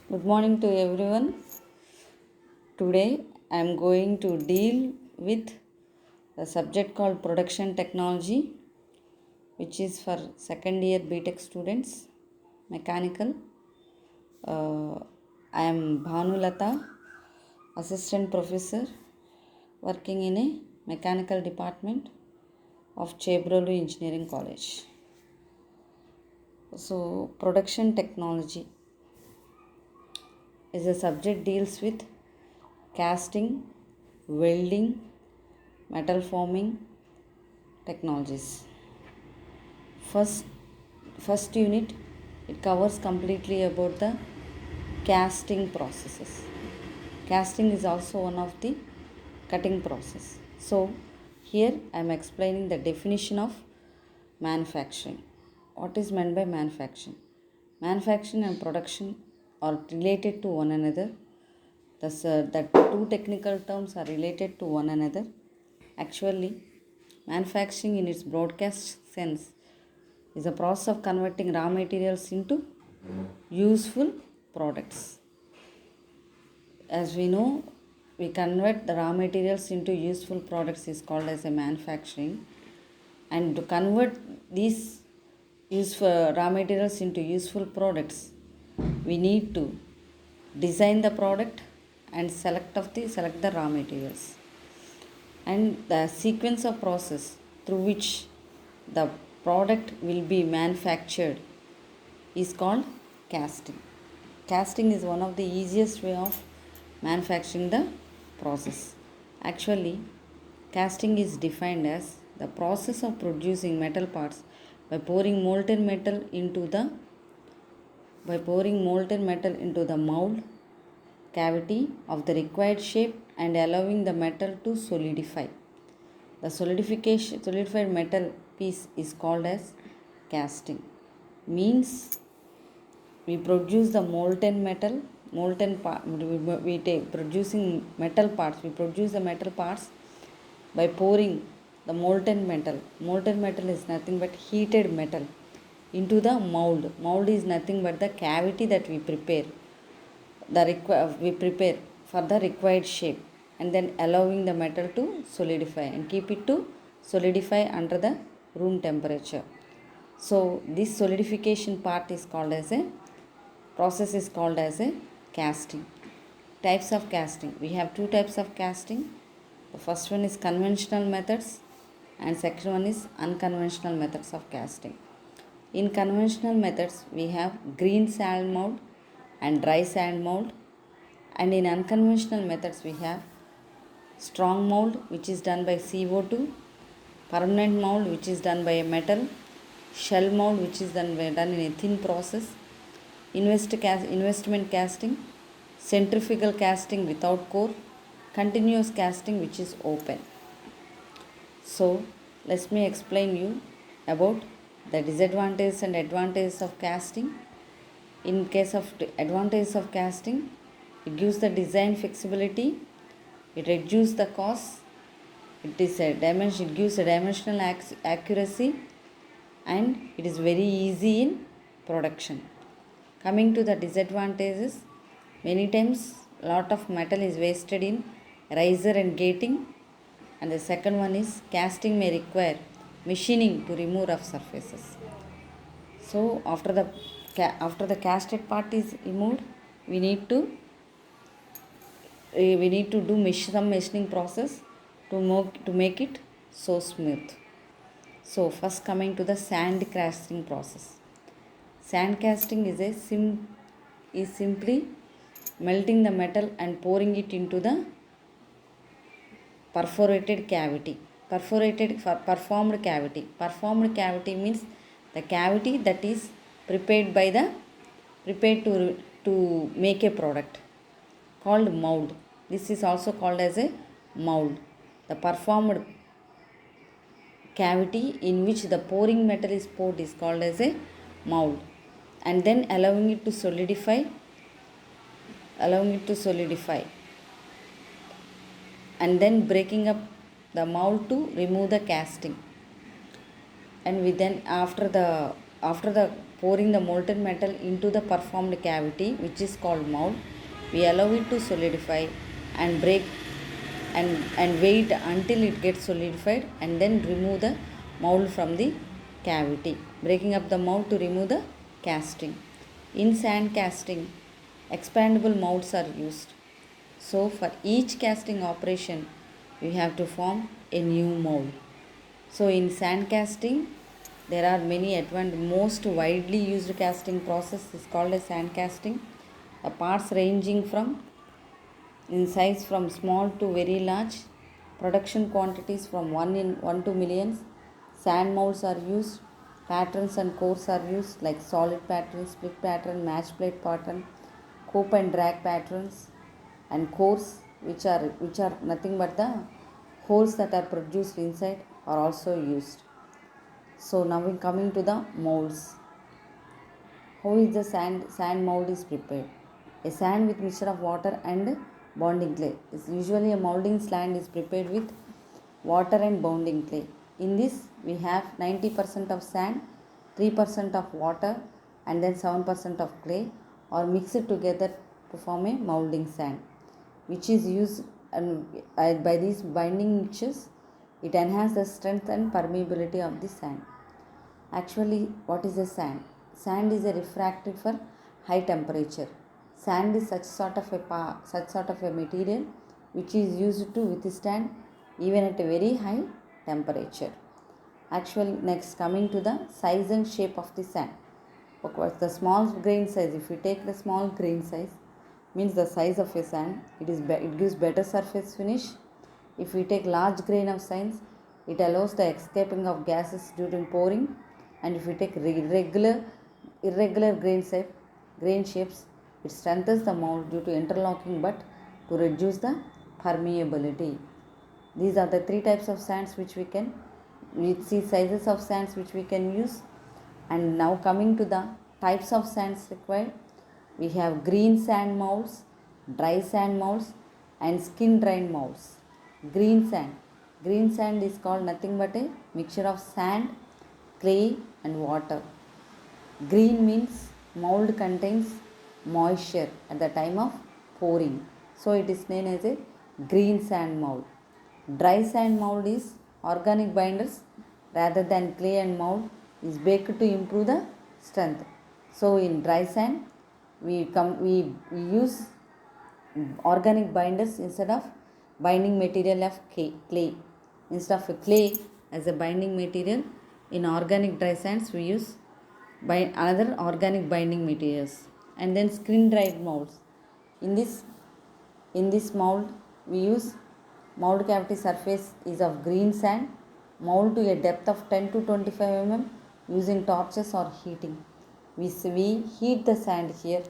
Good morning to everyone. Today I am going to deal with a subject called production technology, which is for second year BTech students, mechanical. I am Bhanulata, assistant professor working in a mechanical department of Chebrolu Engineering College. So, production technology is a subject deals with casting, welding, metal forming technologies. First, first unit, it covers completely about the casting processes. Casting is also one of the cutting process. So here I am explaining the definition of manufacturing. What is meant by manufacturing? Manufacturing and production are related to one another. Thus, the two technical terms are related to one another. Actually, manufacturing in its broadcast sense is a process of converting raw materials into useful products. As we know, we convert the raw materials into useful products is called as a manufacturing, and to convert these useful raw materials into useful products, we need to design the product and select the raw materials, and the sequence of process through which the product will be manufactured is called casting. Casting is one of the easiest way of manufacturing the process. Actually, casting is defined as the process of producing metal parts by pouring molten metal into the mold cavity of the required shape and allowing the metal to solidify. The solidified metal piece is called as casting. Means we produce the producing metal parts. We produce the metal parts by pouring the molten metal. Molten metal is nothing but heated metal into the mold. Mold is nothing but the cavity that we prepare. We prepare for the required shape, and then allowing the metal to solidify and keep it to solidify under the room temperature. So this solidification part is called as a process is called as a casting. Types of casting. We have two types of casting. The first one is conventional methods and second one is unconventional methods of casting. In conventional methods, we have green sand mold and dry sand mold, and in unconventional methods we have strong mold, which is done by CO2, permanent mold, which is done by a metal, shell mold, which is done in a thin process, investment casting, centrifugal casting without core, continuous casting, which is open. So let me explain you about the disadvantages and advantages of casting. In case of the advantages of casting, it gives the design flexibility, it reduces the cost, it gives a dimensional accuracy, and it is very easy in production. Coming to the disadvantages, many times lot of metal is wasted in riser and gating, and the second one is casting may require machining to remove rough surfaces. So after the casted part is removed, we need to do some machining process to make it so smooth. So first coming to the sand casting process. Sand casting is simply melting the metal and pouring it into the perforated cavity. Performed cavity. Performed cavity means the cavity that is prepared to make a product, called mold. This is also called as a mold. The performed cavity in which the pouring metal is poured is called as a mold, and then allowing it to solidify and then breaking up the mold to remove the casting. And we then after the pouring the molten metal into the performed cavity, which is called mold, we allow it to solidify and break and wait until it gets solidified, and then remove the mold from the cavity, breaking up the mold to remove the casting. In sand casting, expandable molds are used. So for each casting operation, we have to form a new mold. So in sand casting, there are many advanced, most widely used casting process is called as sand casting. The parts ranging from in size from small to very large, production quantities from 1 to millions. Sand molds are used, patterns and cores are used like solid pattern, split pattern, match plate pattern, cope and drag patterns, and cores which are nothing but the holes that are produced inside are also used. So now we coming to the molds. How is the sand mold is prepared? A sand with mixture of water and bonding clay. Usually a molding sand is prepared with water and bonding clay. In this we have 90% of sand, 3% of water, and then 7% of clay, or mixed together to form a molding sand, which is used, and by these binding mixtures it enhances the strength and permeability of the sand. Actually, what is a sand? Sand is a refractive for high temperature. Sand is such sort of a material which is used to withstand even at a very high temperature. Actually, next coming to the size and shape of the sand. Of course, the small grain size. If you take the small grain size, means the size of a sand, it gives better surface finish. If we take large grain of sand, it allows the escaping of gases during pouring. And if we take irregular grain shapes, it strengthens the mold due to interlocking but to reduce the permeability. These are the three types of sands which we see sizes of sands which we can use. And now coming to the types of sands required, we have green sand molds, dry sand molds, and skin dried molds. Green sand. Green sand is called nothing but a mixture of sand, clay, and water. Green means mold contains moisture at the time of pouring, so it is known as a green sand mold. Dry sand mold is organic binders rather than clay, and mold is baked to improve the strength. So in dry sand we use organic binders instead of binding material of clay. Instead of clay as a binding material, in organic dry sands we use another organic binding materials. And then screen dried molds. In this mold we use mold cavity surface is of green sand, mold to a depth of 10 to 25 mm using torches or heating. We heat the sand here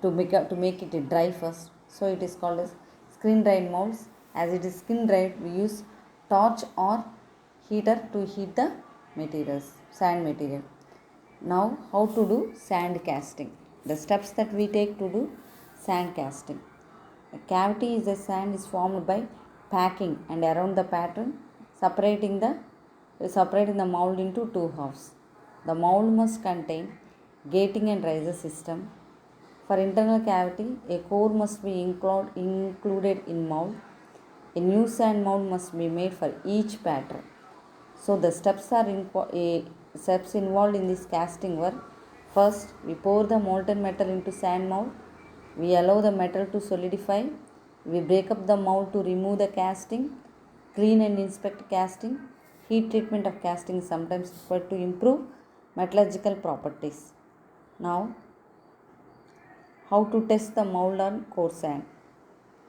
to make it dry first. So it is called as screen dried molds. As it is screen dried, we use torch or heater to heat the sand material. Now how to do sand casting? The steps that we take to do sand casting. A cavity is a sand is formed by packing and around the pattern, separating the mold into two halves. The mold must contain gating and riser system. For internal cavity, a core must be included in mold. A new sand mold must be made for each pattern. So the steps involved in this casting were: first, we pour the molten metal into sand mold. We allow the metal to solidify. We break up the mold to remove the casting. Clean and inspect casting. Heat treatment of casting is sometimes required to improve metallurgical properties. Now, how to test the mold on core sand?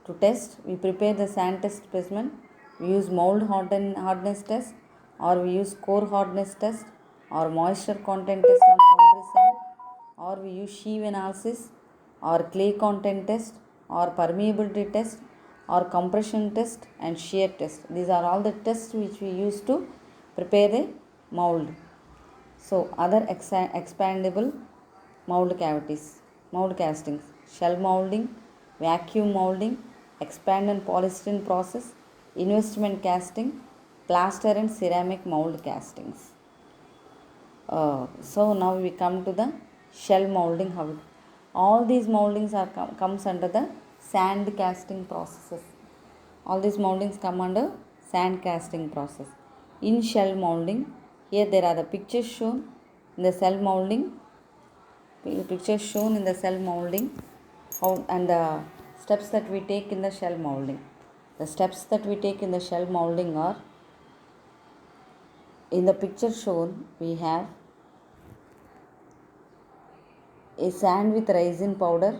To test, we prepare the sand test specimen. We use mold hardness test, or we use core hardness test, or moisture content test on foundry sand, or we use sheave analysis, or clay content test, or permeability test, or compression test and shear test. These are all the tests which we use to prepare the mold. So other expandable mold castings: shell molding, vacuum molding, expand and polystyrene process, investment casting, plaster and ceramic mold castings. So now we come to the shell molding. How all these moldings are comes under the sand casting processes. All these moldings come under sand casting process. In shell molding, here there are the pictures shown in the cell molding. Pictures shown in the cell molding, how and the steps that we take in the shell molding. The steps that we take in the shell molding are, in the picture shown we have a sand with resin powder,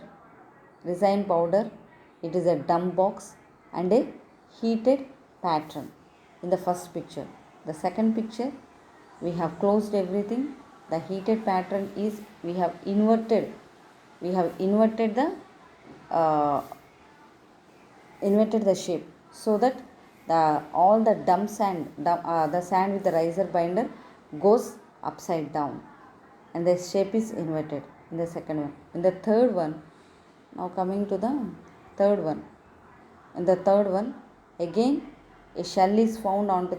it is a dump box and a heated pattern in the first picture. The second picture, we have closed everything. The heated pattern is we have inverted uh, the shape, so that all the the sand with the riser binder goes upside down and the shape is inverted in the second one. In the third one, now coming to the third one, in the third one again a shell is found onto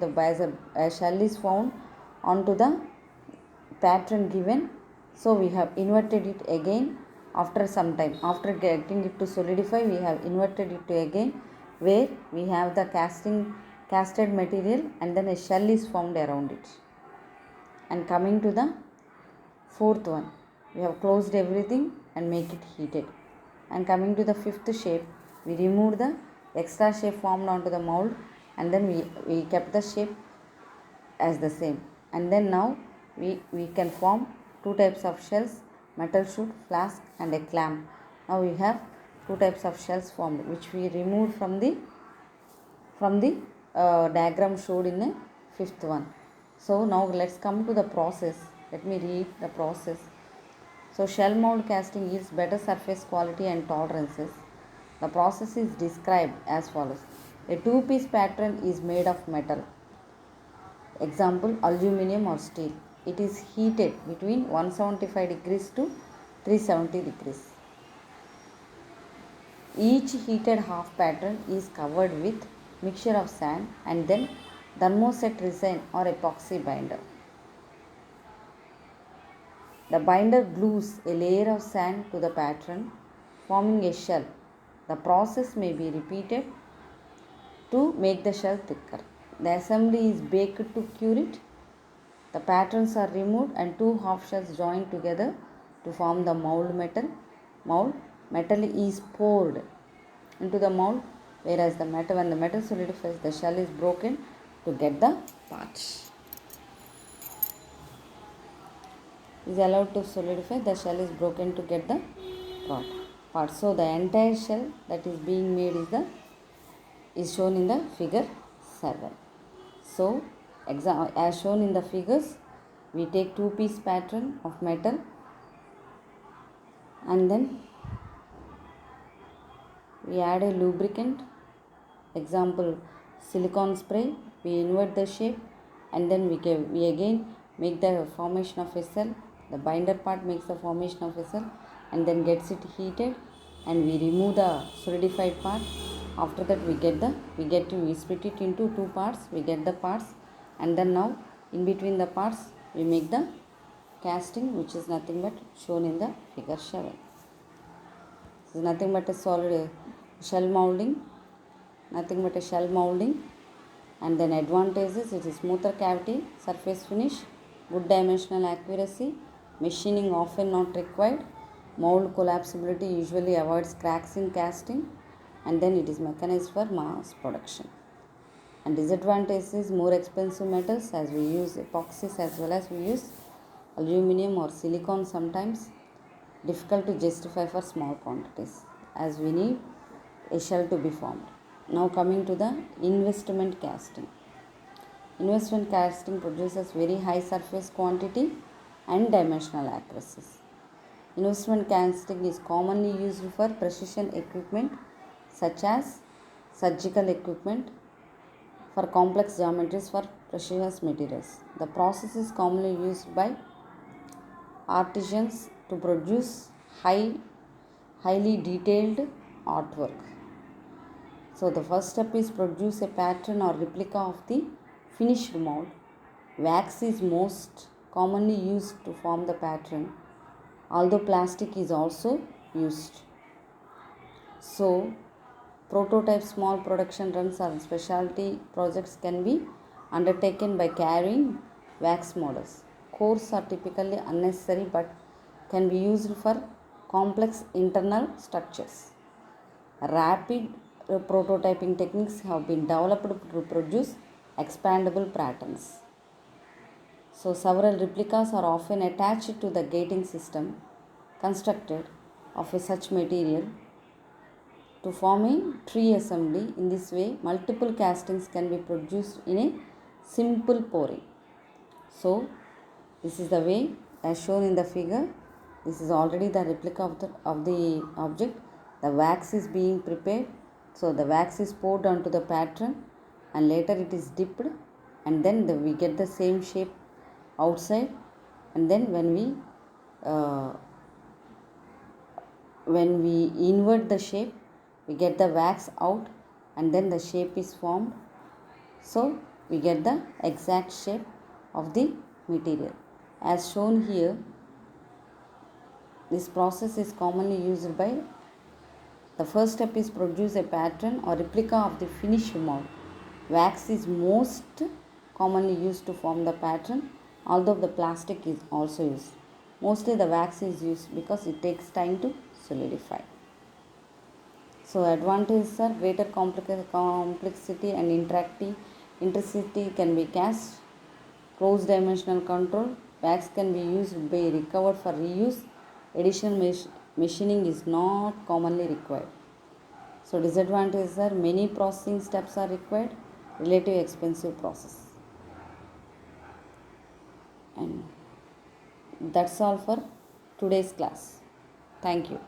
the pattern given, so we have inverted it again. After some time, after getting it to solidify, we have inverted it to again, where we have the casted material and then a shell is formed around it. And coming to the fourth one, we have closed everything and make it heated. And coming to the fifth shape, we remove the extra shape formed onto the mold and then we kept the shape as the same. And then now we can form two types of shells, metal chute, flask and a clamp. Now we have two types of shells formed, which we removed from the diagram showed in the fifth one. So now let's come to the process. Let me read the process. So shell mold casting yields better surface quality and tolerances. The process is described as follows. A two-piece pattern is made of metal. Example, aluminum or steel. It is heated between 175 degrees to 370 degrees. Each heated half pattern is covered with mixture of sand and then thermoset resin or epoxy binder. The binder glues a layer of sand to the pattern, forming a shell. The process may be repeated to make the shell thicker. The assembly is baked to cure it. The patterns are removed and two half shells joined together to form the mold. Metal is poured into the mold, whereas when the metal solidifies, the shell is broken to get the parts. Is allowed to solidify, the shell is broken to get the part. So the entire shell that is being made is shown in the figure 7. So as shown in the figures, we take two-piece pattern of metal and then we add a lubricant, example silicone spray. We invert the shape and then we again make the formation of a cell. The binder part makes the formation of a cell and then gets it heated and we remove the solidified part. After that we split it into two parts, we get the parts, and then now in between the parts we make the casting, which is nothing but shown in the figure 7. This is nothing but a solid shell molding, and then advantages: it is smoother cavity, surface finish, good dimensional accuracy, machining often not required, mold collapsibility usually avoids cracks in casting, and then it is mechanized for mass production. And disadvantage is more expensive metals, as we use epoxies as well as we use aluminum or silicone sometimes. Difficult to justify for small quantities, as we need a shell to be formed. Now coming to the investment casting. Investment casting produces very high surface quantity and dimensional accuracies. Investment casting is commonly used for precision equipment such as surgical equipment, for complex geometries, for precious materials. The process is commonly used by artisans to produce highly detailed artwork. So the first step is produce a pattern or replica of the finished mold. Wax is most commonly used to form the pattern, although plastic is also used. So, prototype small production runs or specialty projects can be undertaken by carrying wax models. Cores are typically unnecessary but can be used for complex internal structures. Rapid prototyping techniques have been developed to produce expandable patterns. So, several replicas are often attached to the gating system constructed of such material to form a tree assembly. In this way, multiple castings can be produced in a simple pouring. So, this is the way as shown in the figure. This is already the replica of the object. The wax is being prepared. So, the wax is poured onto the pattern and later it is dipped, and then we get the same shape outside, and then when we invert the shape, we get the wax out and then the shape is formed. So, we get the exact shape of the material. As shown here, this process is commonly used by the first step is produce a pattern or replica of the finished mold. Wax is most commonly used to form the pattern, although the plastic is also used. Mostly the wax is used because it takes time to solidify. So advantages are greater complexity and interactivity can be cast, close dimensional control, wax can be used by recovered for reuse, additional machining is not commonly required. So disadvantages are many processing steps are required, relative expensive process. And that's all for today's class. Thank you.